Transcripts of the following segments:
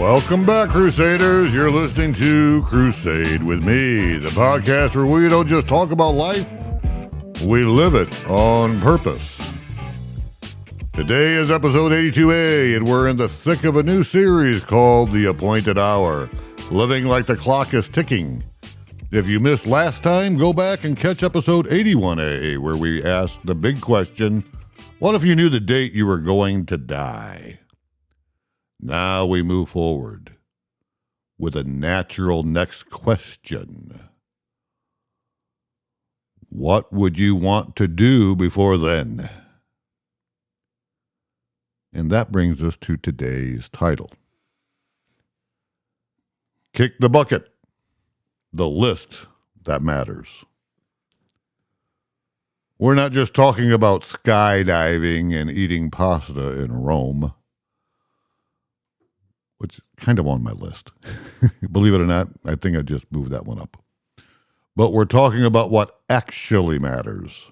Welcome back, Crusaders. You're listening to Crusade with me, the podcast where we don't just talk about life, we live it on purpose. Today is episode 82A, and we're in the thick of a new series called The Appointed Hour, living like the clock is ticking. If you missed last time, go back and catch episode 81A, where we asked the big question, what if you knew the date you were going to die? Now we move forward with a natural next question. What would you want to do before then? And that brings us to today's title. Kick the bucket. The list that matters. We're not just talking about skydiving and eating pasta in Rome, which is kind of on my list. Believe it or not, I think I just moved that one up. But we're talking about what actually matters.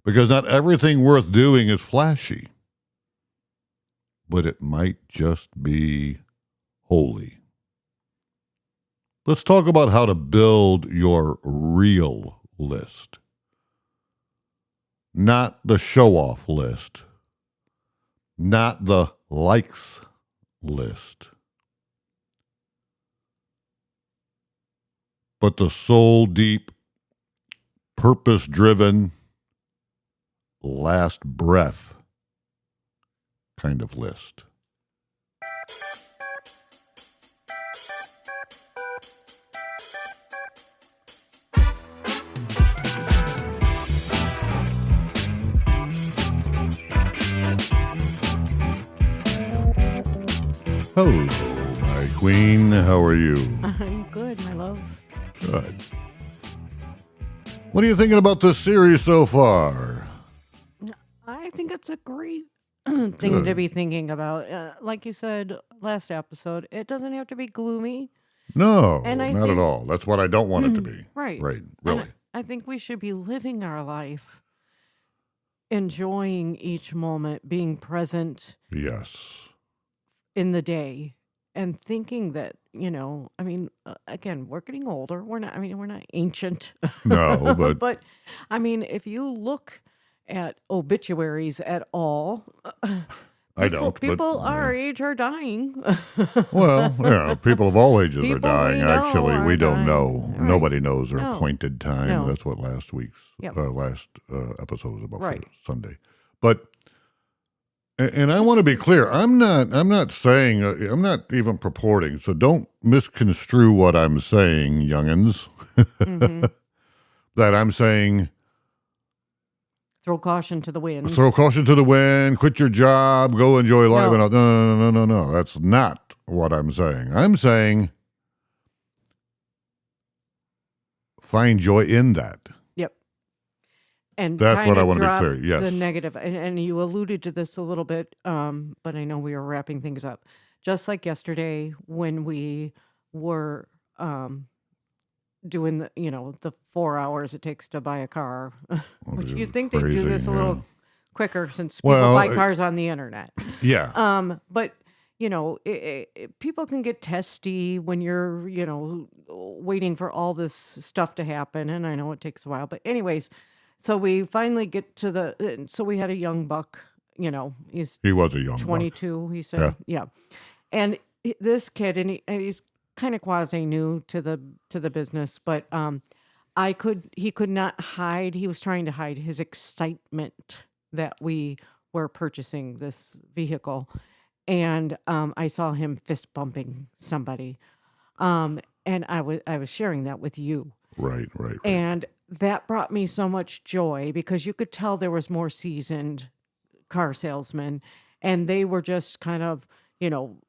Because not everything worth doing is flashy. But it might just be holy. Let's talk about how to build your real list. Not the show-off list. Not the likes list. But the soul-deep, purpose-driven, last breath kind of list. Hello, my queen. How are you? I'm good, my love. Good. What are you thinking about this series so far? I think it's a great thing to be thinking about. Like you said last episode, it doesn't have to be gloomy. No, And not at all. That's what I don't want it to be. Right. Right, really. And I think we should be living our life, enjoying each moment, being present Yes. in the day, and thinking that, again, we're getting older. We're not ancient. No, but But, if you look at obituaries at all, I don't. people but, our age are dying. Well, yeah, people of all ages are People dying. we know Actually, we are don't dying. know. Right. Nobody knows their No. appointed time. No. That's what last Yep. episode was about Right. for Sunday. But and I want to be clear. I'm not saying. I'm not even purporting. So don't misconstrue what I'm saying, youngins. Mhm. That I'm saying. Throw caution to the wind. Throw caution to the wind, quit your job, go enjoy life. No. And all. No. That's not what I'm saying. I'm saying find joy in that. Yep. And That's what I want to be drop clear. Yes. the negative. And you alluded to this a little bit, but I know we were wrapping things up. Just like yesterday when we were doing the 4 hours it takes to buy a car, which dude, you'd think they'd do this a crazy, little yeah. quicker since people Well, buy cars on the internet. Yeah. But people can get testy when you're waiting for all this stuff to happen, and I know it takes a while. But anyways, so we finally get to so we had a young buck. He's He was a young buck. 22. He said, yeah. And this kid, and he's kind of quasi new to the business, but he could not hide. He was trying to hide his excitement that we were purchasing this vehicle. And I saw him fist bumping somebody. And I was sharing that with you. Right. And that brought me so much joy because you could tell there was more seasoned car salesmen, and they were just kind of,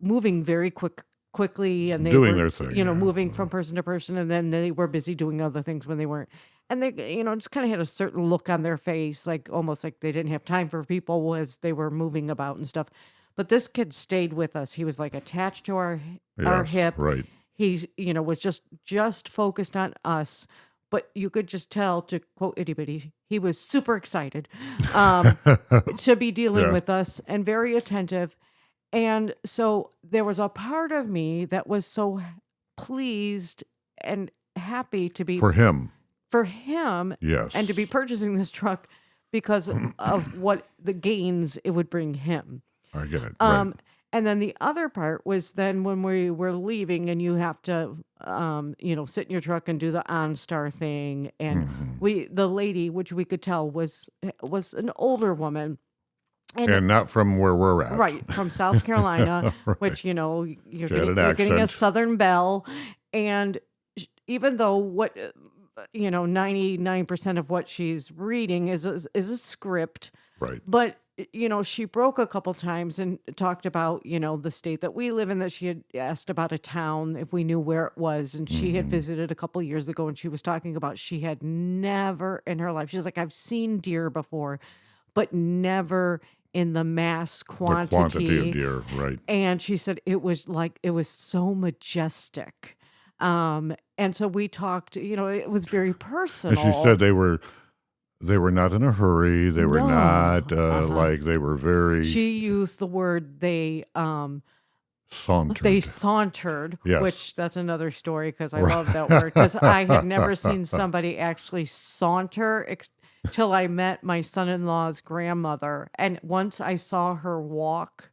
moving very quickly, and they Doing were, their thing, yeah. moving from person to person, and then they were busy doing other things when they weren't. And they, just kind of had a certain look on their face, like almost like they didn't have time for people as they were moving about and stuff. But this kid stayed with us. He was like attached to our hip. Right. He, was just focused on us. But you could just tell, to quote Itty Bitty, he was super excited to be dealing Yeah. with us and very attentive. And so there was a part of me that was so pleased and happy to be For him. for him Yes. and to be purchasing this truck because of what the gains it would bring him. I get it. Right. And then the other part was then when we were leaving and you have to, sit in your truck and do the OnStar thing. And the lady, which we could tell was an older woman. And not from where we're at. Right, from South Carolina, Right. which, you're She had getting, an you're getting a accent. Southern belle. And even though 99% of what she's reading is a script. Right. But, she broke a couple times and talked about, the state that we live in, that she had asked about a town, if we knew where it was. And she had visited a couple years ago, and she was talking about she had never in her life. She's like, I've seen deer before, but never in the mass quantity. The quantity of deer, right. And she said it was so majestic. And so we talked, it was very personal. And she said they were not in a hurry. They were not like they were very. She used the word sauntered. They sauntered, Yes. which that's another story because I love that word, because I had never seen somebody actually saunter till I met my son-in-law's grandmother. And once I saw her walk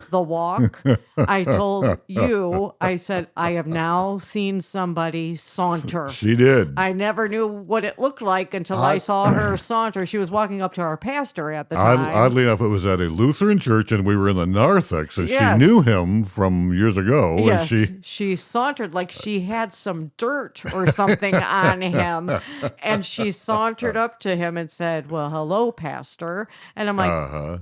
the walk, I told you, I said, I have now seen somebody saunter. She did. I never knew what it looked like until I saw her saunter. She was walking up to our pastor at the time. Oddly enough, it was at a Lutheran church, and we were in the narthex, and Yes. she knew him from years ago. Yes, And she sauntered like she had some dirt or something on him. And she sauntered up to him and said, well, hello, pastor. And I'm like,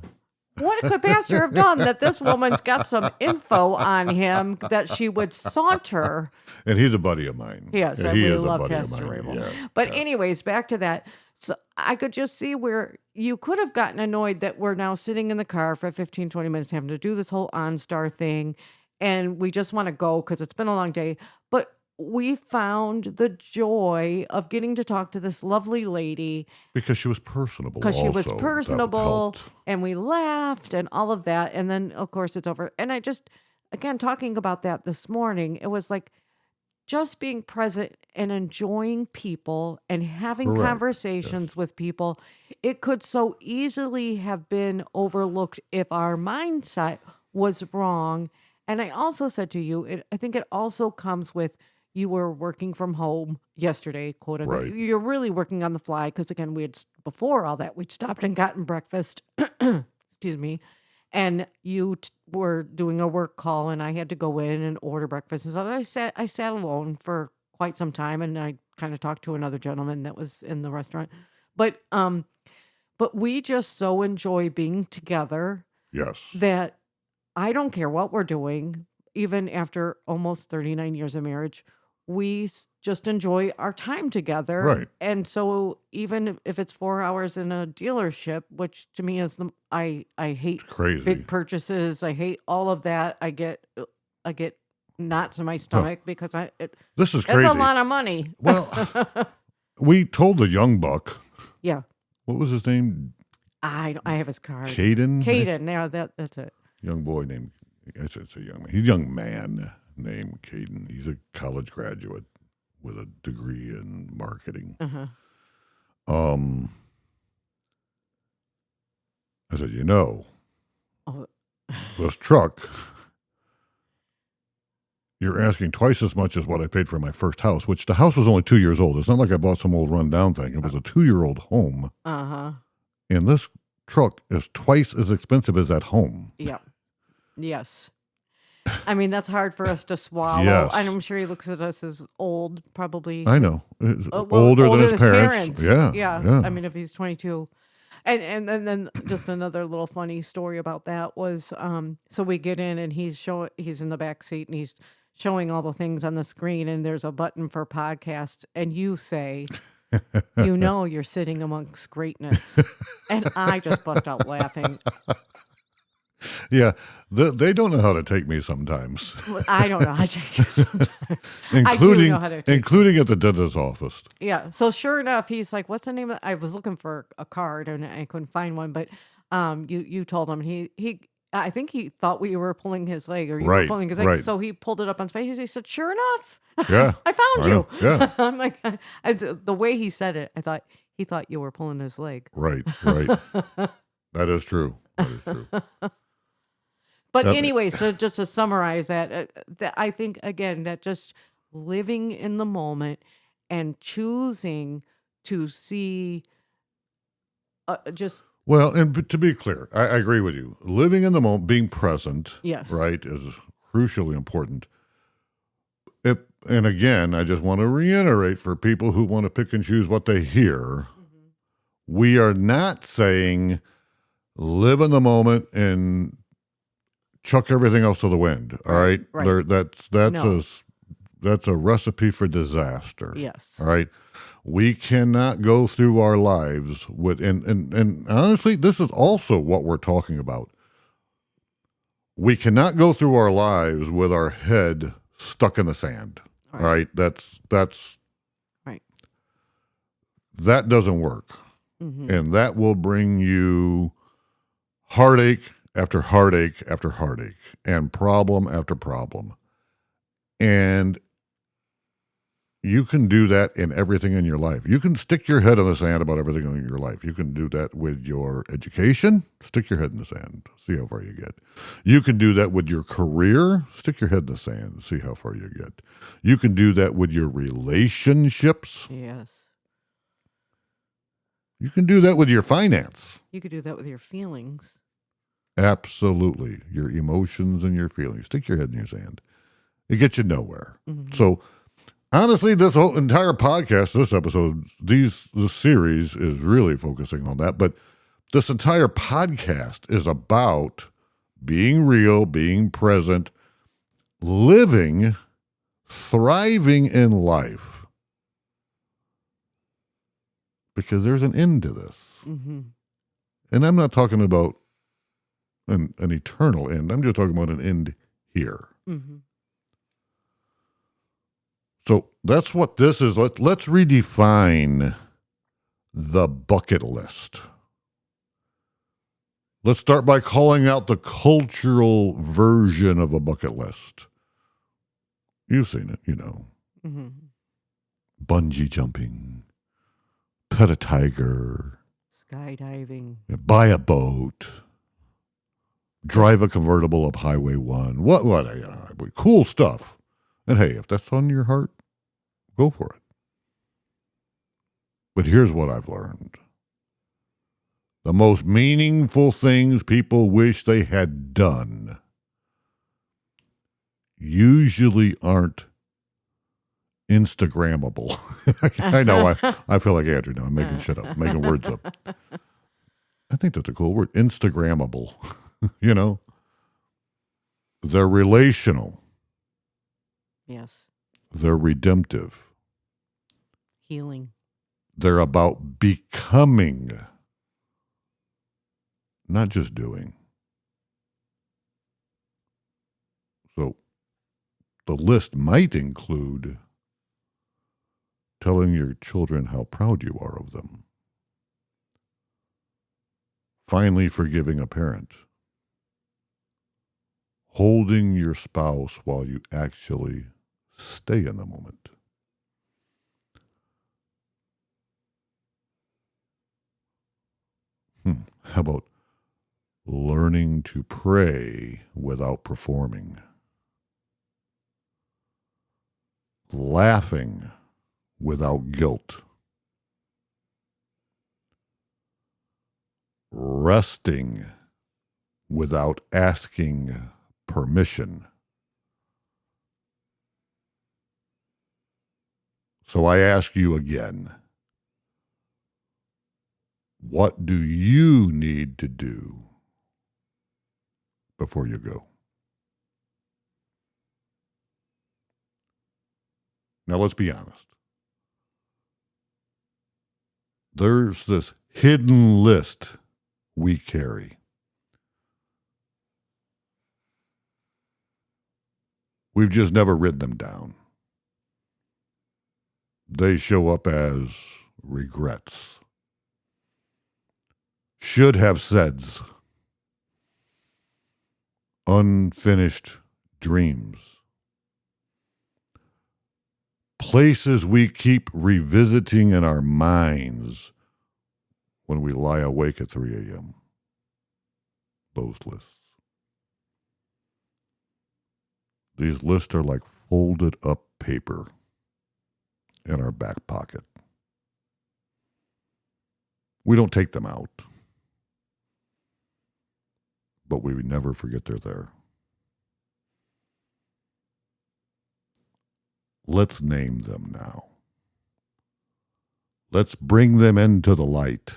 what could pastor have done that this woman's got some info on him that she would saunter? And he's a buddy of mine. Yes, Yeah, I he really is a love buddy of Pastor mine. Rabel. Yeah, But yeah. anyways, back to that. So I could just see where you could have gotten annoyed that we're now sitting in the car for 15, 20 minutes having to do this whole OnStar thing. And we just want to go because it's been a long day. But we found the joy of getting to talk to this lovely lady Because she was personable. because she was also. That personable helped. and we laughed and all of that. And then, of course, it's over. And I just, again, talking about that this morning, it was like just being present and enjoying people and having Correct. conversations with people. It could so easily have been overlooked if our mindset was wrong. And I also said to you, I think it also comes with you were working from home yesterday, quote unquote. Right. You're really working on the fly because, again, before all that, we'd stopped and gotten breakfast. Excuse me. And you were doing a work call, and I had to go in and order breakfast. And so I sat alone for quite some time, and I kind of talked to another gentleman that was in the restaurant. But we just so enjoy being together Yes. that I don't care what we're doing, even after almost 39 years of marriage. We just enjoy our time together. Right. And so even if it's 4 hours in a dealership, which to me is I hate Crazy. big purchases. I hate all of that. I get knots in my stomach because This is it's crazy. a lot of money. Well, we told the young buck, Yeah. what was his name? I have his card. Caden? Caden. Yeah, that's it. Young boy named, it's a young man. He's a young man named Caden. He's a college graduate with a degree in marketing. Uh-huh. I said, Oh, this truck, you're asking twice as much as what I paid for my first house, which the house was only 2 years old. It's not like I bought some old rundown thing. It was a 2-year-old home. uh-huh. And this truck is twice as expensive as that home. Yeah. Yes. I mean, that's hard for us to swallow. Yes. And I'm sure he looks at us as old, probably. I know. It's Well, older than his parents. Yeah. Yeah. I mean, if he's 22. And then just another little funny story about that was, so we get in and he's in the back seat and he's showing all the things on the screen and there's a button for podcast and you say, you're sitting amongst greatness. And I just bust out laughing. Yeah. They don't know how to take me sometimes. I don't know how to take it sometimes. I do including know how to take including at the dentist's office. Yeah. So sure enough, he's like, "What's the name of?" I was looking for a card and I couldn't find one, but you told him he I think he thought we were pulling his leg, or you were Right, pulling his leg. right. So he pulled it up on space. He said, "Sure enough, Yeah, I found I know. you." Yeah, I'm like, the way he said it, I thought he thought you were pulling his leg. right, right. That is true. That is true. But Yep. anyway, so just to summarize that I think again that just living in the moment and choosing to see just Well, and to be clear, I agree with you. Living in the moment, being present, yes, right, is crucially important. And again, I just want to reiterate for people who want to pick and choose what they hear, we are not saying live in the moment and chuck everything else to the wind. All right, right. That's No. that's a recipe for disaster. Yes. All right. We cannot go through our lives with, and honestly, this is also what we're talking about. We cannot go through our lives with our head stuck in the sand. All right. That's right. That doesn't work. And that will bring you heartache after heartache after heartache and problem after problem. And you can do that in everything in your life. You can stick your head in the sand about everything in your life. You can do that with your education. Stick your head in the sand. See how far you get. You can do that with your career. Stick your head in the sand. See how far you get. You can do that with your relationships. Yes. You can do that with your finance. You could do that with your feelings. Absolutely. Your emotions and your feelings. Stick your head in your sand. It gets you nowhere. So, honestly, this whole entire podcast, this episode, this series is really focusing on that. But this entire podcast is about being real, being present, living, thriving in life. Because there's an end to this. And I'm not talking about an eternal end. I'm just talking about an end here. So that's what this is. Let's redefine the bucket list. Let's start by calling out the cultural version of a bucket list. You've seen it, you know. Bungee jumping, pet a tiger, skydiving, buy a boat, drive a convertible up Highway 1. What cool stuff. And hey, if that's on your heart, go for it. But here's what I've learned. The most meaningful things people wish they had done usually aren't Instagrammable. I know, I feel like Andrew now. I'm making shit up, making words up. I think that's a cool word, Instagrammable. You know? They're relational. yes, They're redemptive. healing, They're about becoming, not just doing. So the list might include telling your children how proud you are of them, finally forgiving a parent, holding your spouse while you actually stay in the moment. How about learning to pray without performing? Laughing without guilt. Resting without asking permission. So I ask you again, what do you need to do before you go? Now let's be honest. There's this hidden list we carry. We've just never written them down. They show up as regrets. Should have saids. unfinished dreams, places we keep revisiting in our minds when we lie awake at 3 a.m. Those lists. These lists are like folded up paper in our back pocket. We don't take them out, but we never forget they're there. Let's name them now. Let's bring them into the light,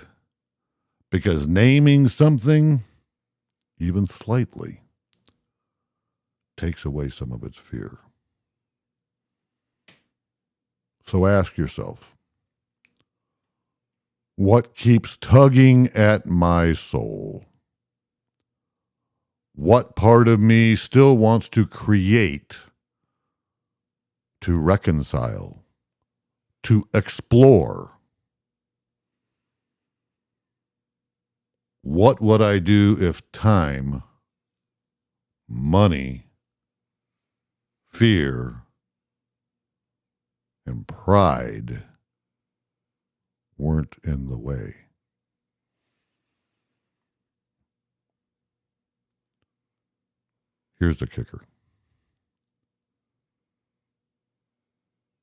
because naming something, even slightly, takes away some of its fear. So ask yourself, what keeps tugging at my soul? What part of me still wants to create, to reconcile, to explore? What would I do if time, money, fear, and pride weren't in the way? Here's the kicker.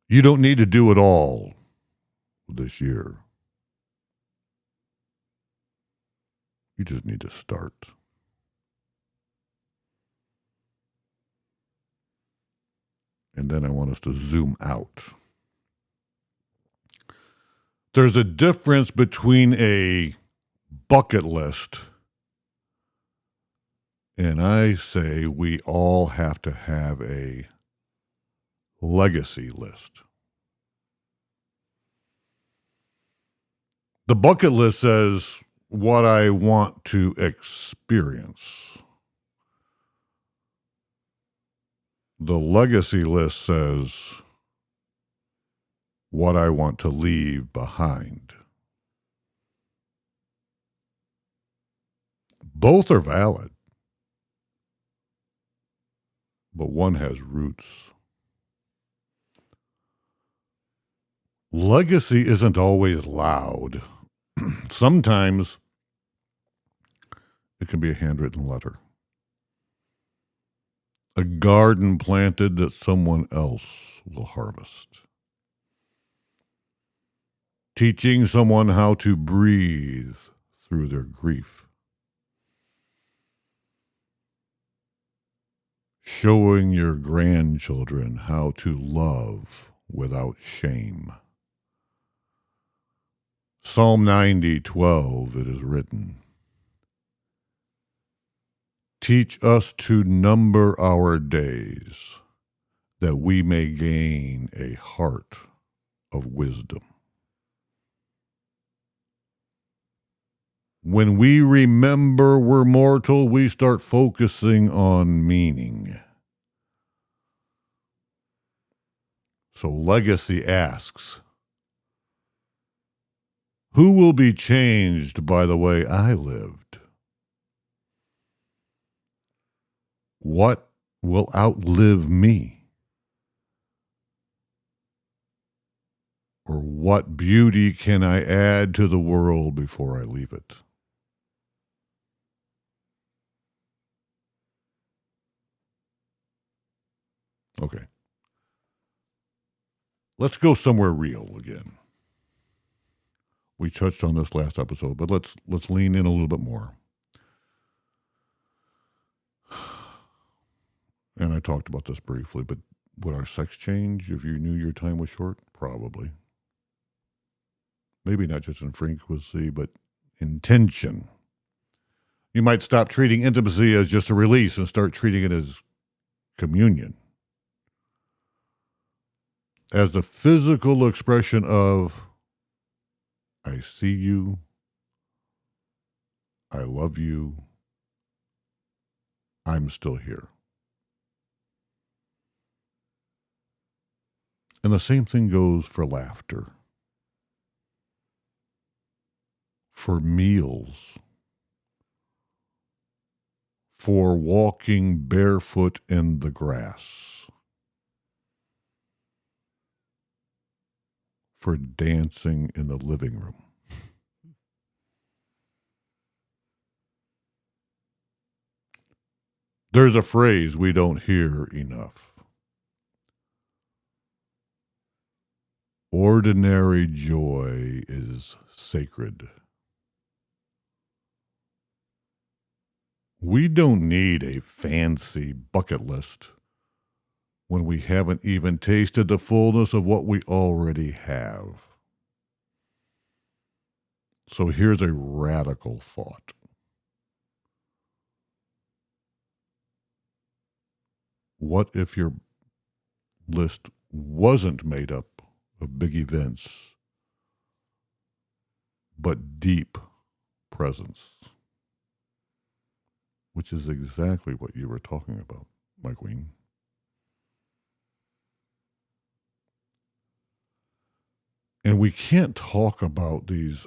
You don't need to do it all this year. You just need to start. And then I want us to zoom out. There's a difference between a bucket list, and I say we all have to have a legacy list. The bucket list says what I want to experience. The legacy list says what I want to leave behind. Both are valid, but one has roots. Legacy isn't always loud. Sometimes it can be a handwritten letter, a garden planted that someone else will harvest, teaching someone how to breathe through their grief, showing your grandchildren how to love without shame. Psalm 90:12, it is written, teach us to number our days, that we may gain a heart of wisdom. When we remember we're mortal, we start focusing on meaning. So legacy asks, who will be changed by the way I lived? What will outlive me? Or what beauty can I add to the world before I leave it? Okay. Let's go somewhere real again. We touched on this last episode, but let's lean in a little bit more. And I talked about this briefly, but would our sex change if you knew your time was short? Probably. Maybe not just in frequency, but intention. You might stop treating intimacy as just a release and start treating it as communion, as the physical expression of, I see you, I love you, I'm still here. And the same thing goes for laughter, for meals, for walking barefoot in the grass, for dancing in the living room. There's a phrase we don't hear enough. Ordinary joy is sacred. We don't need a fancy bucket list when we haven't even tasted the fullness of what we already have. So here's a radical thought. What if your list wasn't made up of big events, but deep presence? Which is exactly what you were talking about, my queen. And we can't talk about these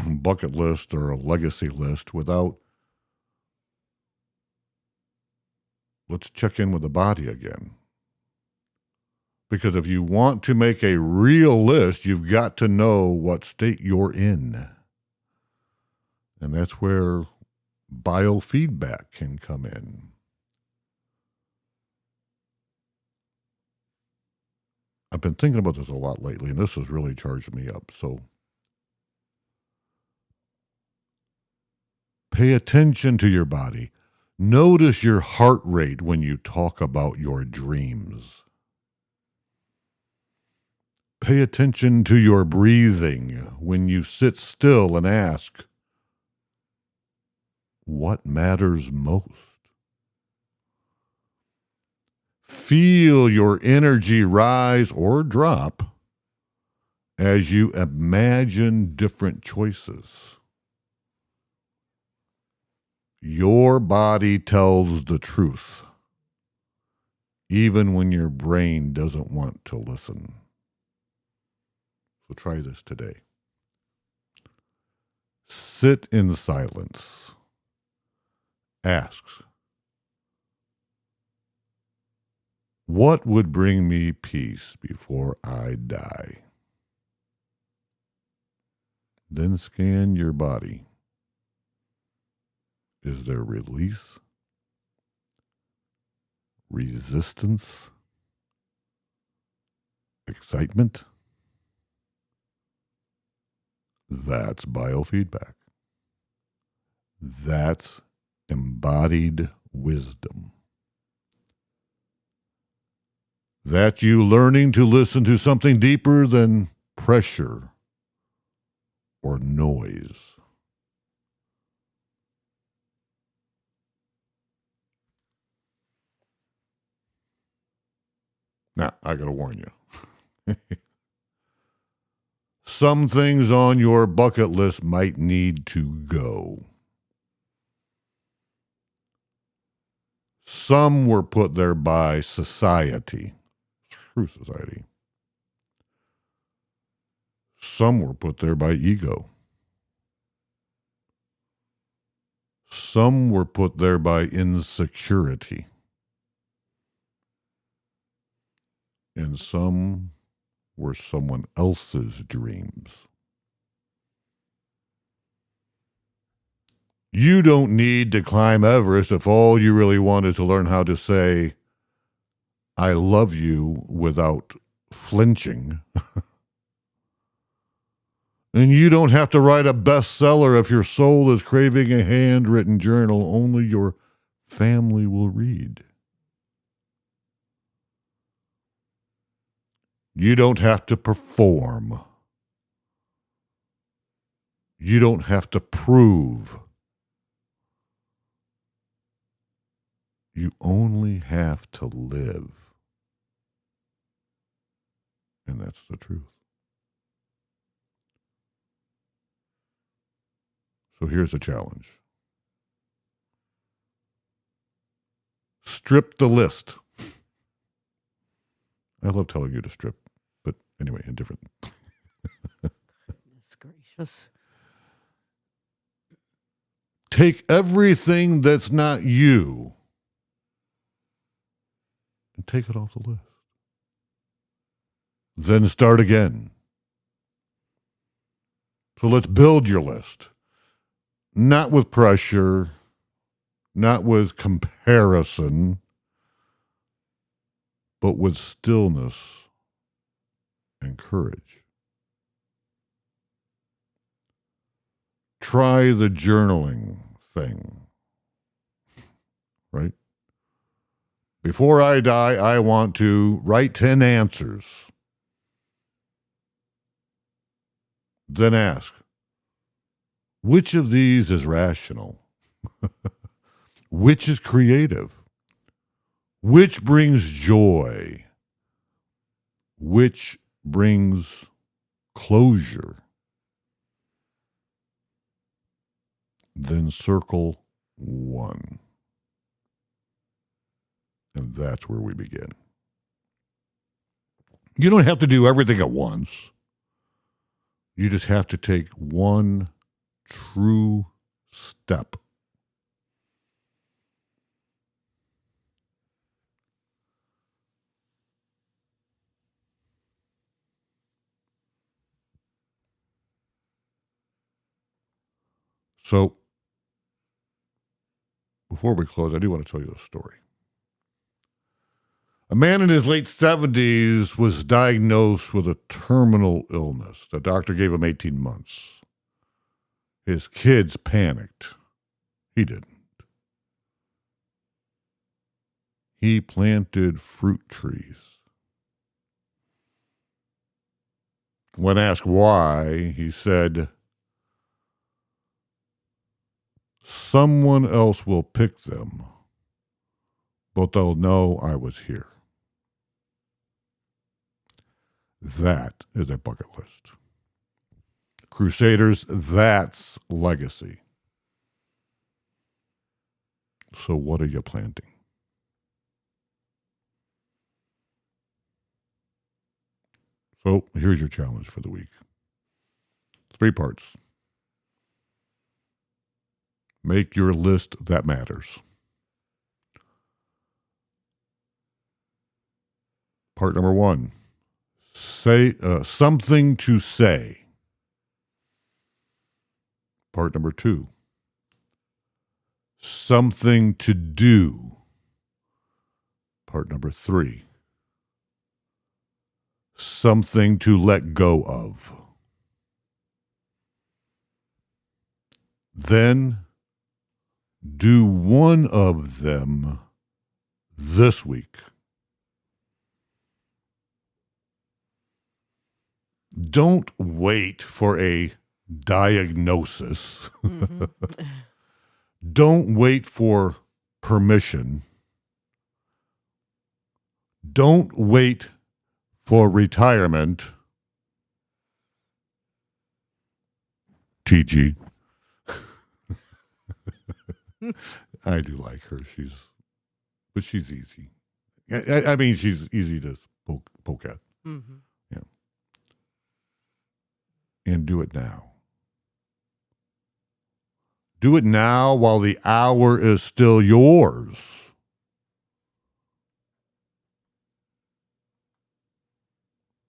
bucket list or a legacy list without, let's check in with the body again. Because if you want to make a real list, you've got to know what state you're in. And that's where biofeedback can come in. I've been thinking about this a lot lately, and this has really charged me up. So pay attention to your body. Notice your heart rate when you talk about your dreams. Pay attention to your breathing when you sit still and ask, what matters most? Feel your energy rise or drop as you imagine different choices. Your body tells the truth, even when your brain doesn't want to listen. So try this today. Sit in silence. Ask, what would bring me peace before I die? Then scan your body. Is there release? Resistance? Excitement? That's biofeedback. That's embodied wisdom. That's you learning to listen to something deeper than pressure or noise. Now, I got to warn you. Some things on your bucket list might need to go. Some were put there by society, through society. Some were put there by ego. Some were put there by insecurity. And some were someone else's dreams. You don't need to climb Everest if all you really want is to learn how to say, I love you without flinching. And you don't have to write a bestseller if your soul is craving a handwritten journal only your family will read. You don't have to perform. You don't have to prove. You only have to live. And that's the truth. So here's a challenge. Strip the list. I love telling you to strip, but anyway, indifferent. Goodness gracious. take everything that's not you and take it off the list. Then start again. So let's build your list. Not with pressure, not with comparison, but with stillness and courage. Try the journaling thing, right? Before I die, I want to write 10 answers. Then ask, which of these is rational? Which is creative? Which brings joy? Which brings closure? Then circle one. And that's where we begin. You don't have to do everything at once. You just have to take one true step. So, before we close, I do want to tell you a story. A man in his late 70s was diagnosed with a terminal illness. The doctor gave him 18 months. His kids panicked. He didn't. He planted fruit trees. When asked why, he said, "Someone else will pick them, but they'll know I was here." That is a bucket list. Crusaders, that's legacy. So what are you planting? So here's your challenge for the week. 3 parts. Make your list that matters. Part number 1. Say something to say. Part number 2. Something to do. Part number 3. Something to let go of. Then do one of them this week. Don't wait for a diagnosis. Mm-hmm. Don't wait for permission. Don't wait for retirement. TG. I do like her. But she's easy. I mean, she's easy to poke at. Mm-hmm. Yeah. And do it now. Do it now while the hour is still yours.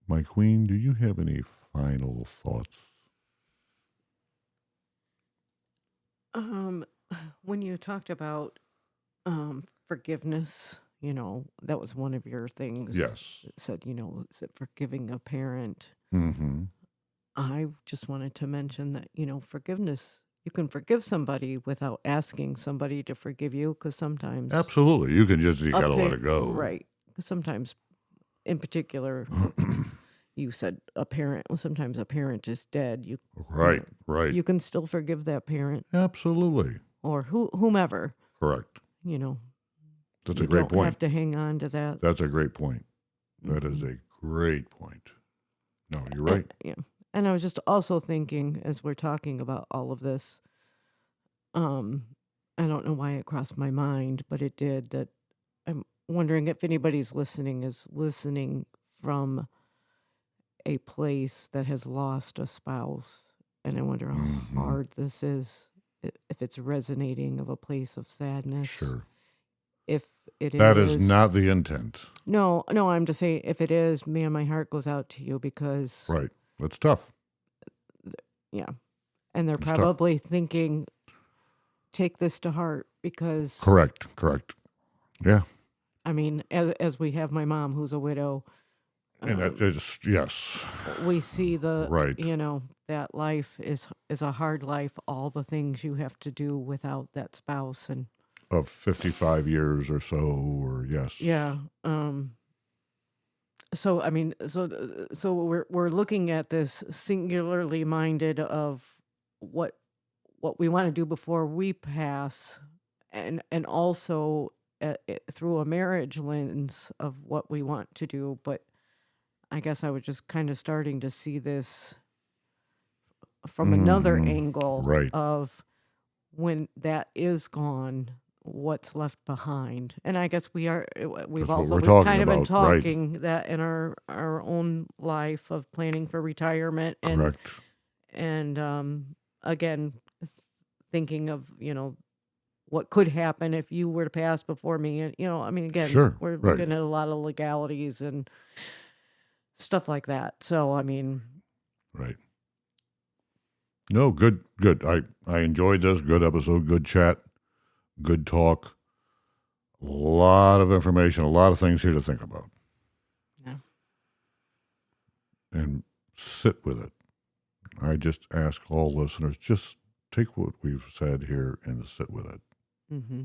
My queen, do you have any final thoughts? When you talked about forgiveness, that was one of your things. Yes. It said, is it forgiving a parent? Mm-hmm. I just wanted to mention that, forgiveness, you can forgive somebody without asking somebody to forgive you, because sometimes... Absolutely. You can just, you got to let it go. Right. Because sometimes, in particular... You said a parent. Well, sometimes a parent is dead. Right. You can still forgive that parent. Absolutely. Or whomever. Correct. That's a great point. You don't have to hang on to that. That's a great point. That is a great point. No, you're right. Yeah. And I was just also thinking, as we're talking about all of this, I don't know why it crossed my mind, but it did, that I'm wondering if anybody's listening from a place that has lost a spouse, and I wonder how hard this is, if it's resonating of a place of sadness. Sure. If it That is not the intent. No, I'm just saying, if it is, man, my heart goes out to you because... Right. It's tough. Yeah. And they're probably thinking, take this to heart because... Correct. Yeah. I mean, as we have my mom, who's a widow... And that is, yes. We see right. That life is a hard life, all the things you have to do without that spouse and... Of 55 years or so, or yes. Yeah. So I mean, so we're looking at this singularly minded of what we want to do before we pass, and also through a marriage lens of what we want to do. But I guess I was just kind of starting to see this from another angle, right, of when that is gone, what's left behind. And I guess we've kind of been talking right. that in our own life of planning for retirement and correct. And again, thinking of what could happen if you were to pass before me. And I mean, again, sure, we're right. looking at a lot of legalities and stuff like that. So I mean, right. No, good. I enjoyed this. Good episode, good chat, good talk. A lot of information, a lot of things here to think about. Yeah. And sit with it. I just ask all listeners, just take what we've said here and sit with it. Mm-hmm.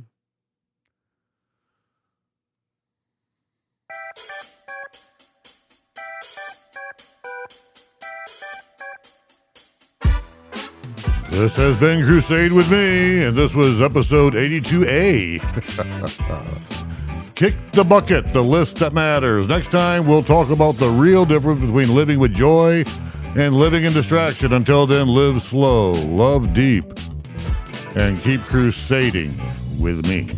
This has been Crusade with me, and this was episode 82A. Kick the bucket, the list that matters. Next time, we'll talk about the real difference between living with joy and living in distraction. Until then, live slow, love deep, and keep crusading with me.